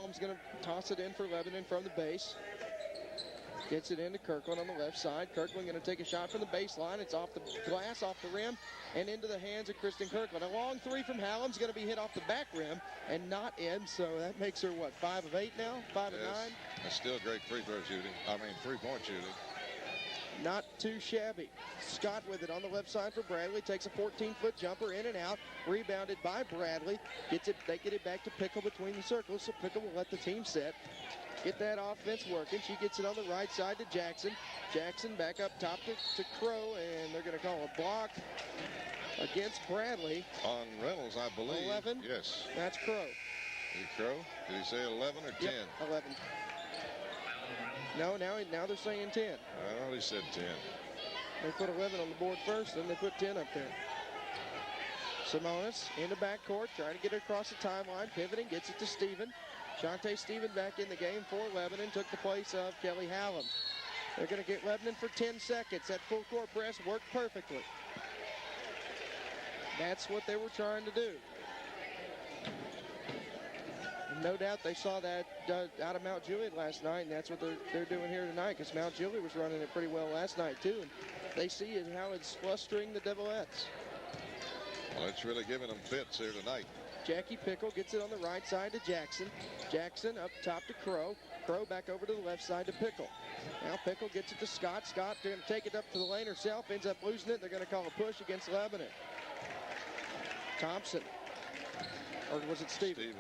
Hallam's going to toss it in for Lebanon from the base. Gets it into Kirkland on the left side. Kirkland going to take a shot from the baseline. It's off the glass, off the rim, and into the hands of Kristen Kirkland. A long three from Hallam's going to be hit off the back rim and not in, so that makes her, what, 5 of 8 now? 5 of 9? That's still great free-throw shooting. I mean, three-point shooting. Not too shabby. Scott with it on the left side for Bradley. Takes a 14-foot jumper in and out. Rebounded by Bradley. Gets it. They get it back to Pickle between the circles, so Pickle will let the team set. Get that offense working. She gets it on the right side to Jackson. Jackson back up top to Crow, and they're going to call a block against Bradley. On Reynolds, I believe. 11? Yes. That's Crow. Did Crow? Did he say 11 or 10? Yep, 11. No, now they're saying 10. I thought he said 10. They put 11 on the board first, then they put 10 up there. Simonis in the backcourt, trying to get it across the timeline. Pivoting, gets it to Steven. Shantae Steven back in the game for Lebanon. Took the place of Kelly Hallam. They're going to get Lebanon for 10 seconds. That full court press worked perfectly. That's what they were trying to do. And no doubt they saw that out of Mount Juliet last night, and that's what they're doing here tonight, because Mount Juliet was running it pretty well last night too. And they see how it's flustering the Devilettes. Well, it's really giving them fits here tonight. Jackie Pickle gets it on the right side to Jackson. Jackson up top to Crow. Crow back over to the left side to Pickle. Now Pickle gets it to Scott. Scott going to take it up to the lane herself. Ends up losing it. They're going to call a push against Lebanon. Thompson. Or was it Steven?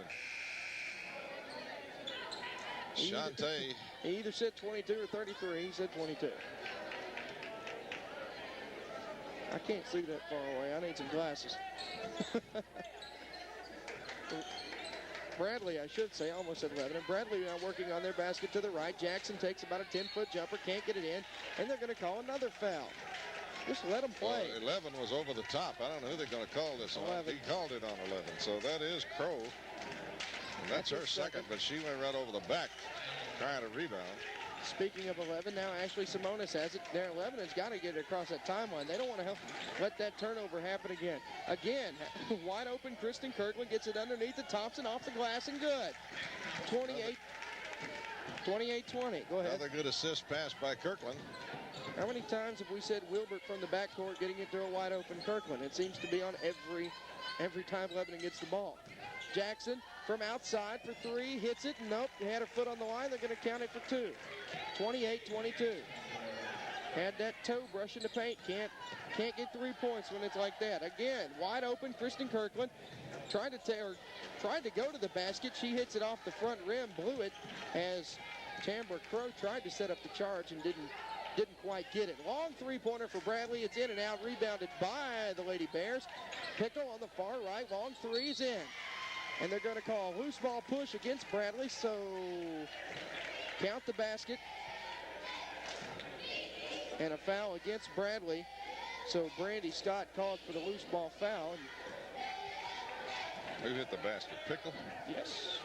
Shantae. He either said 22 or 33. He said 22. I can't see that far away. I need some glasses. Bradley, I should say, almost at 11. And Bradley now working on their basket to the right. Jackson takes about a 10-foot jumper, can't get it in, and they're going to call another foul. Just let them play. Well, 11 was over the top. I don't know who they're going to call this on. 11. He called it on 11. So that is Crow. And that's her second, but she went right over the back trying to rebound. Speaking of 11, now Ashley Simonis has it. There, 11 has got to get it across that timeline. They don't want to let that turnover happen again. Again, wide open, Kristen Kirkland gets it underneath the Thompson, off the glass, and good. 28-20. Go ahead. Another good assist pass by Kirkland. How many times have we said Wilbert from the backcourt getting it to a wide open Kirkland? It seems to be on every time Lebanon gets the ball. Jackson from outside for three, hits it. Nope, they had her foot on the line. They're going to count it for two. 28-22. Had that toe brushing the paint. Can't get 3 points when it's like that. Again, wide open, Kristen Kirkland tried to go to the basket. She hits it off the front rim, blew it as Tambra Crow tried to set up the charge and didn't quite get it. Long three-pointer for Bradley. It's in and out, rebounded by the Lady Bears. Pickle on the far right, long three's in. And they're going to call a loose ball push against Bradley, so count the basket. And a foul against Bradley. So Brandy Scott called for the loose ball foul. Who hit the basket? Pickle? Yes.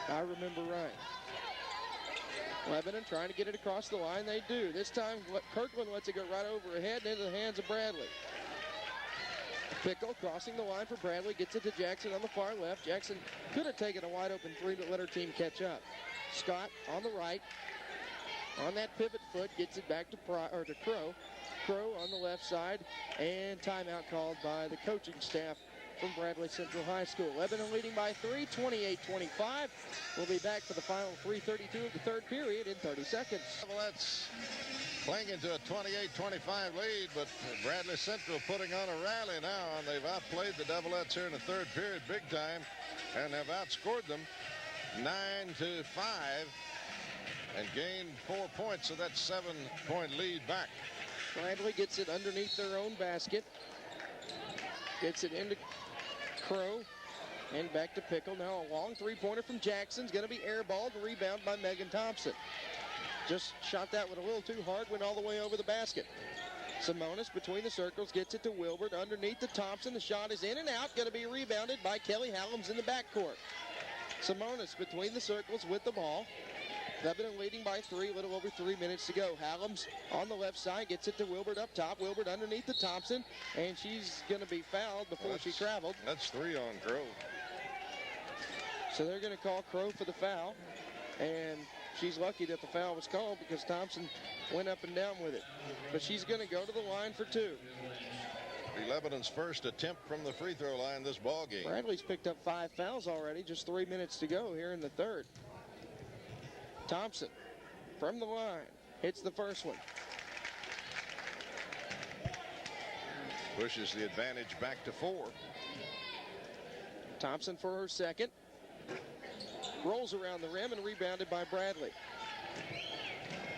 I remember right. Lebanon trying to get it across the line. They do. This time Kirkland lets it go right over her head and into the hands of Bradley. Pickle crossing the line for Bradley. Gets it to Jackson on the far left. Jackson could have taken a wide open three, but let her team catch up. Scott on the right. On that pivot foot, gets it back to Crow. Crow on the left side, and timeout called by the coaching staff from Bradley Central High School. Lebanon leading by 3, 28-25. We'll be back for the final 3:32 of the third period in 30 seconds. Devilettes clinging to a 28-25 lead, but Bradley Central putting on a rally now, and they've outplayed the Devilettes here in the third period big time, and have outscored them 9-5. And gained 4 points, so that's 7-point lead back. Bradley gets it underneath their own basket. Gets it into Crow. And back to Pickle. Now a long three-pointer from Jackson's going to be airballed. Rebound by Megan Thompson. Just shot that one a little too hard. Went all the way over the basket. Simonis between the circles. Gets it to Wilbert. Underneath the Thompson. The shot is in and out. Going to be rebounded by Kelly Hallam's in the backcourt. Simonis between the circles with the ball. Lebanon leading by 3, a little over 3 minutes to go. Hallam's on the left side, gets it to Wilbert up top. Wilbert underneath the Thompson, and she's going to be fouled before she traveled. That's 3 on Crow. So they're going to call Crow for the foul. And she's lucky that the foul was called because Thompson went up and down with it. But she's going to go to the line for 2. Be Lebanon's first attempt from the free throw line this ball game. Bradley's picked up 5 fouls already, just 3 minutes to go here in the third. Thompson from the line hits the first one. Pushes the advantage back to 4. Thompson for her second. Rolls around the rim and rebounded by Bradley.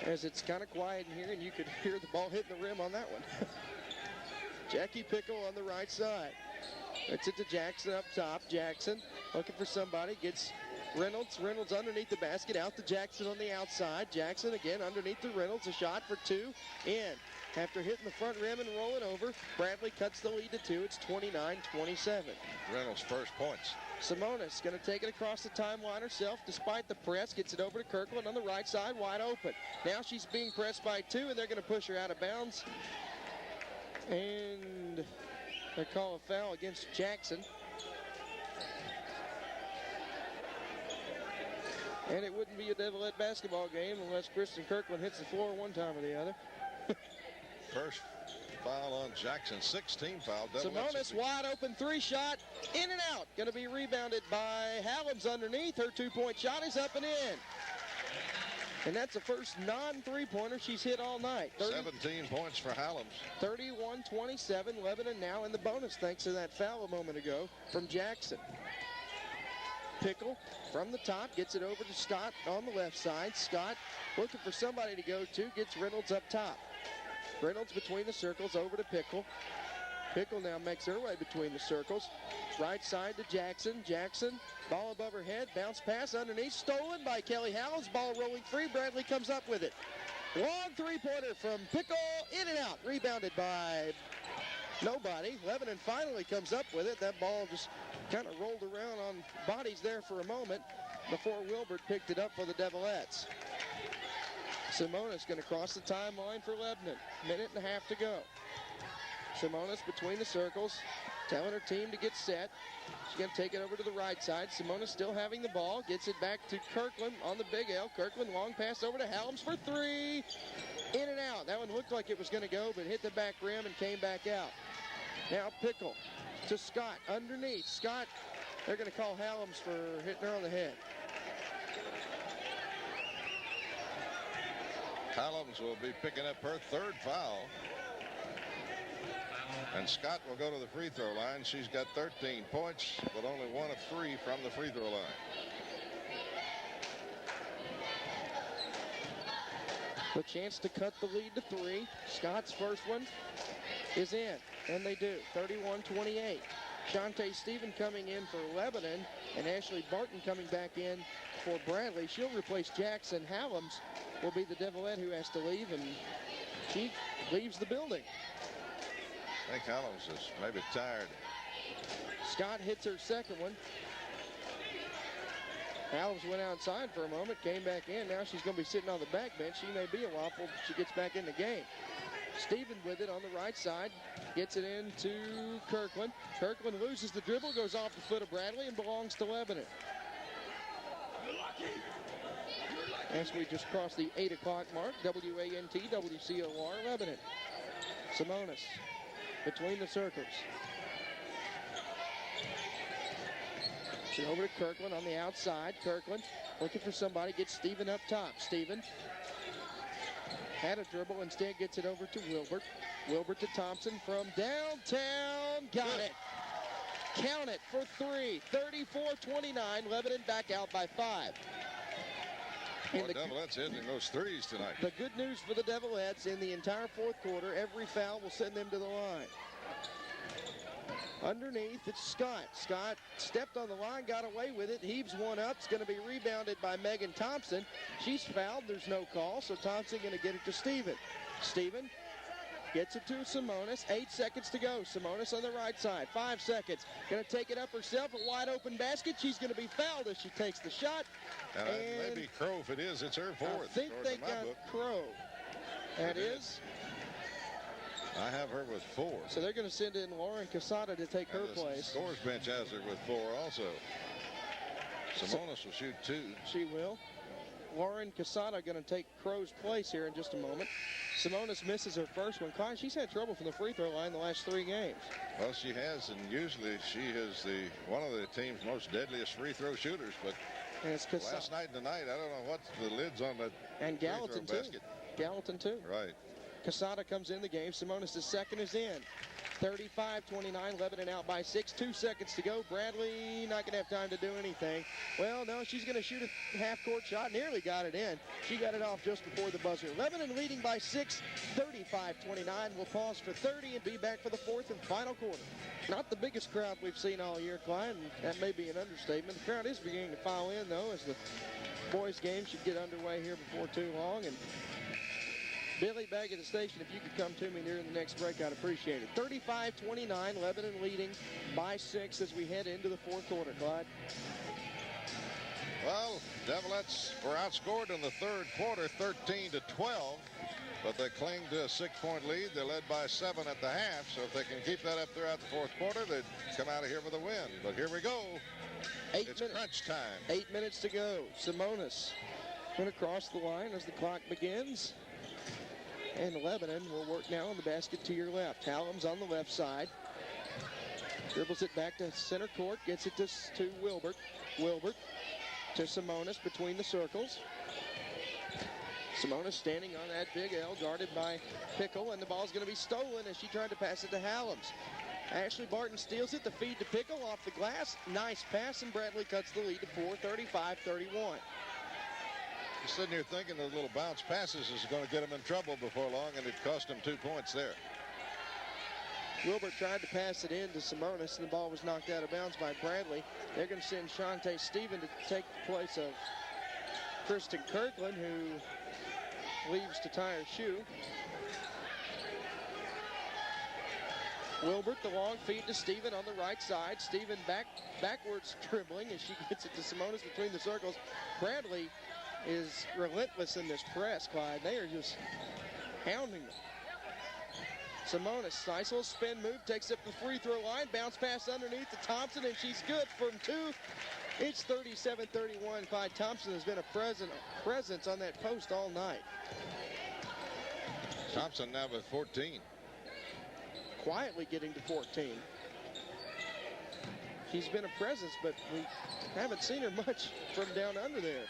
As it's kind of quiet in here, and you could hear the ball hitting the rim on that one. Jackie Pickle on the right side. It's it to Jackson up top. Jackson looking for somebody. Gets Reynolds. Reynolds underneath the basket. Out to Jackson on the outside. Jackson again underneath the Reynolds. A shot for 2. In. After hitting the front rim and rolling over, Bradley cuts the lead to 2. It's 29-27. Reynolds' first points. Simonis going to take it across the timeline herself despite the press. Gets it over to Kirkland on the right side, wide open. Now she's being pressed by 2, and they're going to push her out of bounds. And they call a foul against Jackson. And it wouldn't be a Devilette basketball game unless Kristen Kirkland hits the floor one time or the other. First foul on Jackson, 16 foul. Simonis wide open 3 shot, in and out. Going to be rebounded by Hallams underneath. Her 2-point shot is up and in. And that's the first non-3-pointer she's hit all night. 17 points for Hallams. 31-27. Lebanon now in the bonus thanks to that foul a moment ago from Jackson. Pickle from the top gets it over to Scott on the left side. Scott looking for somebody to go to, gets Reynolds up top. Reynolds between the circles over to Pickle. Pickle now makes her way between the circles. Right side to Jackson. Jackson, ball above her head. Bounce pass underneath. Stolen by Kelly Howells. Ball rolling free. Bradley comes up with it. Long 3-pointer from Pickle. In and out. Rebounded by nobody. Lebanon finally comes up with it. That ball just kind of rolled around on bodies there for a moment before Wilbert picked it up for the Devilettes. Simonis going to cross the timeline for Lebanon. Minute and a half to go. Simonis between the circles, telling her team to get set. She's going to take it over to the right side. Simonis still having the ball. Gets it back to Kirkland on the big L. Kirkland long pass over to Hallams for 3. In and out. That one looked like it was going to go, but hit the back rim and came back out. Now Pickle to Scott underneath. Scott, they're going to call Hallams for hitting her on the head. Hallams will be picking up her 3rd foul. And Scott will go to the free throw line. She's got 13 points, but only 1 of 3 from the free throw line. The chance to cut the lead to 3. Scott's first one is in, and they do. 31-28. Shantae Stephen coming in for Lebanon, and Ashley Barton coming back in for Bradley. She'll replace Jackson. Hallams will be the Devilette who has to leave, and she leaves the building. I think Hallams is maybe tired. Scott hits her second one. Hallams went outside for a moment, came back in. Now she's going to be sitting on the back bench. She may be a while before she gets back in the game. Stephen with it on the right side. Gets it into Kirkland. Kirkland loses the dribble, goes off the foot of Bradley, and belongs to Lebanon. As we just crossed the 8 o'clock mark, WANT, WCOR, Lebanon. Simonis between the circles. Over to Kirkland on the outside. Kirkland looking for somebody, gets Stephen up top. Stephen had a dribble, instead gets it over to Wilbert. Wilbert to Thompson from downtown. Got it. Count it for 3. 34-29. Lebanon back out by 5. Well, the Devilettes hitting those threes tonight. The good news for the Devilettes, in the entire 4th quarter, every foul will send them to the line. Underneath, it's Scott. Scott stepped on the line, got away with it. Heaves one up. It's going to be rebounded by Megan Thompson. She's fouled. There's no call, so Thompson going to get it to Stephen. Stephen gets it to Simonis. 8 seconds to go. Simonis on the right side. 5 seconds. Going to take it up herself. A wide open basket. She's going to be fouled as she takes the shot. And maybe Crow, if it is, it's her 4th. I think they got Crow. That is. I have her with 4. So they're going to send in Lauren Casada to take her place. Scores bench has her with 4 also. Simonis will shoot 2. She will. Lauren Casada going to take Crow's place here in just a moment. Simonis misses her first one. Clyde, she's had trouble from the free throw line the last 3 games. Well, she has, and usually she is one of the team's most deadliest free throw shooters. But last night and tonight, I don't know what the lid's on that. And Gallatin too. Basket. Gallatin too. Right. Casada comes in the game. Simonis' second is in. 35-29, Lebanon out by 6. 2 seconds to go. Bradley not going to have time to do anything. Well, no, she's going to shoot a half-court shot. Nearly got it in. She got it off just before the buzzer. Lebanon leading by 6, 35-29. We'll pause for 30 and be back for the 4th and final quarter. Not the biggest crowd we've seen all year, Clyde, and that may be an understatement. The crowd is beginning to file in, though, as the boys' game should get underway here before too long. And Billy, back at the station, if you could come to me during the next break, I'd appreciate it. 35-29, Lebanon leading by 6 as we head into the 4th quarter, Clyde. Well, Devilettes were outscored in the 3rd quarter, 13-12, but they cling to a 6-point lead. They're led by 7 at the half, so if they can keep that up throughout the 4th quarter, they'd come out of here with a win. But here we go. It's crunch time. 8 minutes to go. Simonis going to cross the line as the clock begins. And Lebanon will work now on the basket to your left. Hallam's on the left side. Dribbles it back to center court. Gets it to Wilbert. Wilbert to Simonis between the circles. Simonis standing on that big L, guarded by Pickle, and the ball's going to be stolen as she tried to pass it to Hallam's. Ashley Barton steals it. The feed to Pickle off the glass. Nice pass, and Bradley cuts the lead to 4, 35-31. He's sitting here thinking those little bounce passes is going to get him in trouble before long, and it cost him 2 points there. Wilbert tried to pass it in to Simonis, and the ball was knocked out of bounds by Bradley. They're going to send Shantae Stephen to take the place of Kristen Kirkland, who leaves to tie her shoe. Wilbert, the long feed to Stephen on the right side. Stephen backwards dribbling as she gets it to Simonis between the circles. Bradley is relentless in this press, Clyde. They are just hounding them. Simonis, nice little spin move, takes up the free throw line, bounce pass underneath to Thompson, and she's good from 2. It's 37-31. Clyde Thompson has been a presence on that post all night. Thompson now with 14. Quietly getting to 14. She's been a presence, but we haven't seen her much from down under there.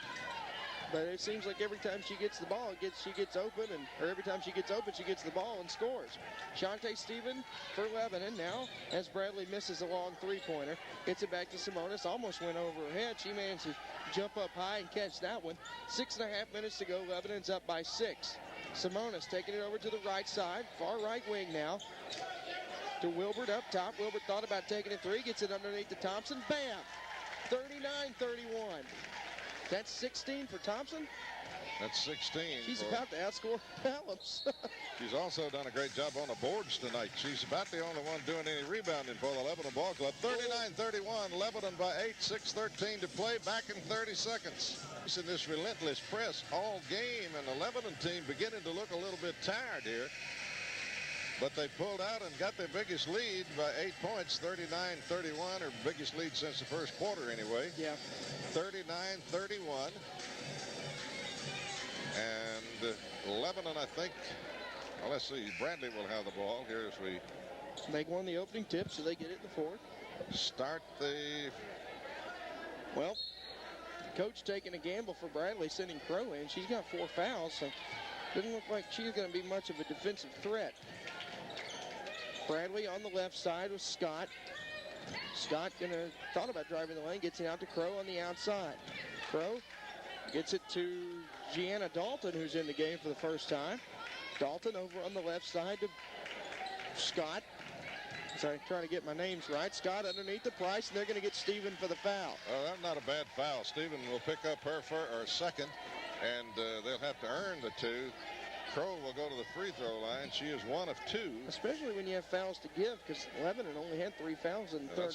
But it seems like every time she gets the ball, she gets open, or every time she gets open, she gets the ball and scores. Shantae Stephen for Lebanon now, as Bradley misses a long three-pointer. Gets it back to Simonis, almost went over her head. She managed to jump up high and catch that one. 6.5 minutes to go, Lebanon's up by 6. Simonis taking it over to the right side, far right wing now. To Wilbert up top. Wilbert thought about taking a 3, gets it underneath to Thompson. Bam! 39-31. That's 16 for Thompson. That's 16. She's about to outscore Hallam's. She's also done a great job on the boards tonight. She's about the only one doing any rebounding for the Lebanon Ball Club. 39-31, Lebanon by 8, 6:13 to play, back in 30 seconds. In this relentless press all game, and the Lebanon team beginning to look a little bit tired here. But they pulled out and got their biggest lead by 8 points, 39-31, or biggest lead since the first quarter anyway. Yeah. 39-31. And Lebanon, I think, well, let's see, Bradley will have the ball here as we... They won the opening tip, so they get it in the 4th. Start the... Well, coach taking a gamble for Bradley, sending Crow in. She's got 4 fouls, so doesn't look like she's going to be much of a defensive threat. Bradley on the left side with Scott. Scott thought about driving the lane, gets it out to Crow on the outside. Crow gets it to Gianna Dalton, who's in the game for the first time. Dalton over on the left side to Scott. Sorry, trying to get my names right. Scott underneath the Price, and they're going to get Stephen for the foul. Oh, that's not a bad foul. Stephen will pick up her second, and they'll have to earn the 2. Crow will go to the free throw line. She is 1 of 2. Especially when you have fouls to give, because Lebanon only had 3 fouls in the third